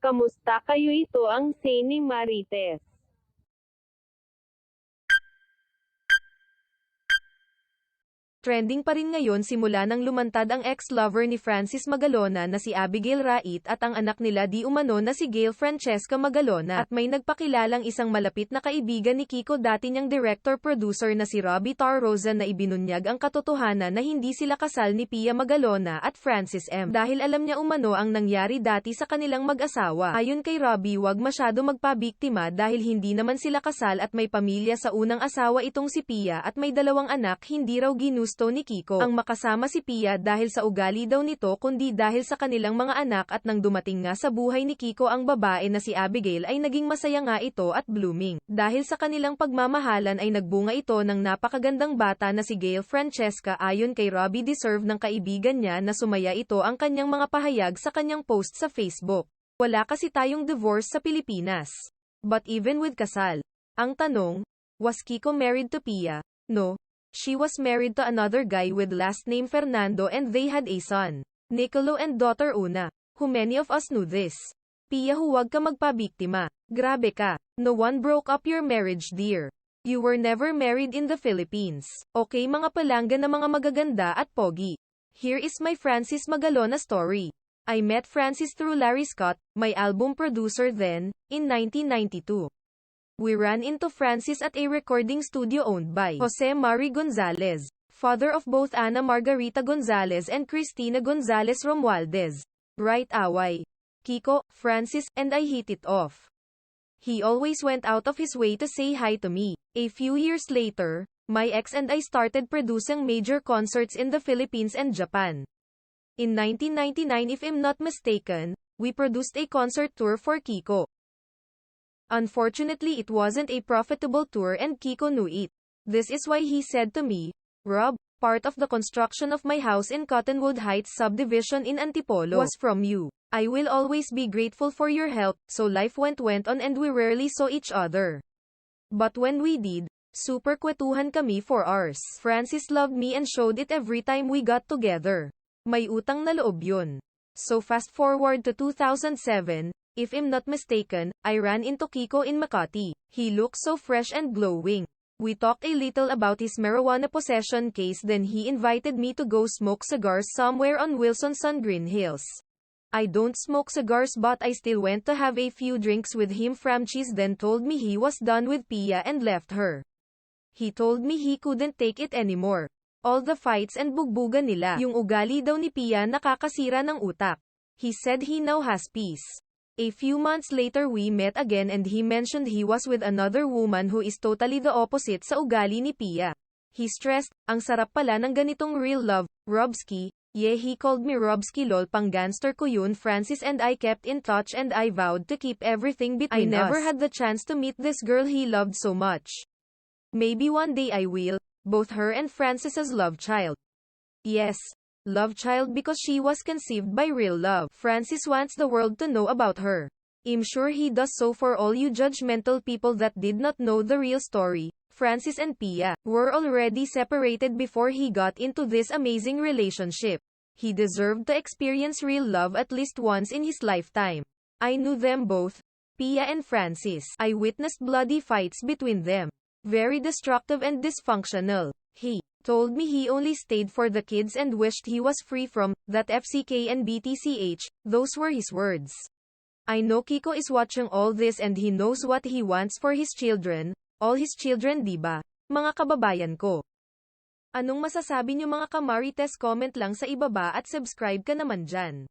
Kamusta kayo? Ito ang say ni Marites. Trending pa rin ngayon simula nang lumantad ang ex-lover ni Francis Magalona na si Abigail Rait at ang anak nila di umano na si Gail Francesca Magalona, at may nagpakilalang isang malapit na kaibigan ni Kiko, dati niyang director-producer na si Robby Tarroza, na ibinunyag ang katotohanan na hindi sila kasal ni Pia Magalona at Francis M. Dahil alam niya umano ang nangyari dati sa kanilang mag-asawa. Ayon kay Robby, wag masyado magpabiktima dahil hindi naman sila kasal at may pamilya sa unang asawa itong si Pia at may 2 anak. Hindi raw ginusto ni Kiko ang makasama si Pia dahil sa ugali daw nito, kundi dahil sa kanilang mga anak, at nang dumating nga sa buhay ni Kiko ang babae na si Abigail ay naging masaya nga ito at blooming. Dahil sa kanilang pagmamahalan ay nagbunga ito ng napakagandang bata na si Gail Francesca. Ayon kay Robby, deserve ng kaibigan niya na sumaya ito ang kanyang mga pahayag sa kanyang post sa Facebook. Wala kasi tayong divorce sa Pilipinas. But even with Kasal, ang tanong, was Kiko married to Pia? No. She was married to another guy with last name Fernando and they had a son, Nicolo, and daughter Una. Who many of us knew this? Pia, huwag ka magpabiktima. Grabe ka. No one broke up your marriage, dear. You were never married in the Philippines. Okay mga palangga na mga magaganda at pogi. Here is my Francis Magalona story. I met Francis through Larry Scott, my album producer then, in 1992. We ran into Francis at a recording studio owned by Jose Mari Gonzalez, father of both Ana Margarita Gonzalez and Cristina Gonzalez Romualdez. Right away, Kiko, Francis, and I hit it off. He always went out of his way to say hi to me. A few years later, my ex and I started producing major concerts in the Philippines and Japan. In 1999, if I'm not mistaken, we produced a concert tour for Kiko. Unfortunately, it wasn't a profitable tour and Kiko knew it. This is why he said to me, "Rob, part of the construction of my house in Cottonwood Heights subdivision in Antipolo was from you. I will always be grateful for your help." So life went on and we rarely saw each other. But when we did, super kwetuhan kami for hours. Francis loved me and showed it every time we got together. May utang na loob yun. So fast forward to 2007, if I'm not mistaken, I ran into Kiko in Makati. He looked so fresh and glowing. We talked a little about his marijuana possession case, then he invited me to go smoke cigars somewhere on Wilson Sun Green Hills. I don't smoke cigars but I still went to have a few drinks with him. Fracis then told me he was done with Pia and left her. He told me he couldn't take it anymore. All the fights and bugbugan nila. Yung ugali daw ni Pia nakakasira ng utak. He said he now has peace. A few months later we met again and he mentioned he was with another woman who is totally the opposite sa ugali ni Pia. He stressed, ang sarap pala ng ganitong real love, Robski. Yeah, he called me Robski, lol, pang gangster ko yun. Francis and I kept in touch and I vowed to keep everything between us. I never had the chance to meet this girl he loved so much. Maybe one day I will, both her and Francis's love child. Yes. Love child because she was conceived by real love. Francis wants the world to know about her. I'm sure he does. So for all you judgmental people that did not know the real story, Francis and Pia were already separated before he got into this amazing relationship. He deserved to experience real love at least once in his lifetime. I knew them both, Pia and Francis. I witnessed bloody fights between them. Very destructive and dysfunctional. He told me he only stayed for the kids and wished he was free from that FCK and BTCH. Those were his words. I know Kiko is watching all this and he knows what he wants for his children. All his children, diba? Mga kababayan ko. Anong masasabi niyo mga kamarites? Comment lang sa ibaba at subscribe ka naman dyan.